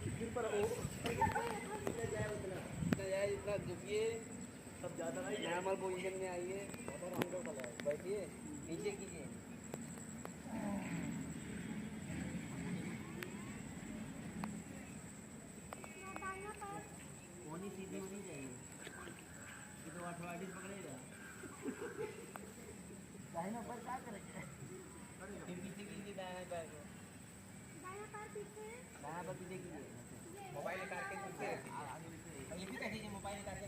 फिर पर वो जितना जाए उतना जितना झुकिए सब ज़्यादा नहीं नॉर्मल पोजीशन में आइए बैठिए नीचे कीजिए। होनी सीधी होनी चाहिए। ये तो आर्थराइटिस पकड़ेगा। दाहिना पैर क्या करेंगे? फिर पीछे कीजिए दाहिना पैर को। दाहिना पैर पीछे कीजिए। मोबाइल निकाल के नीचे ये भी कर दीजिए। मोबाइल निकाल के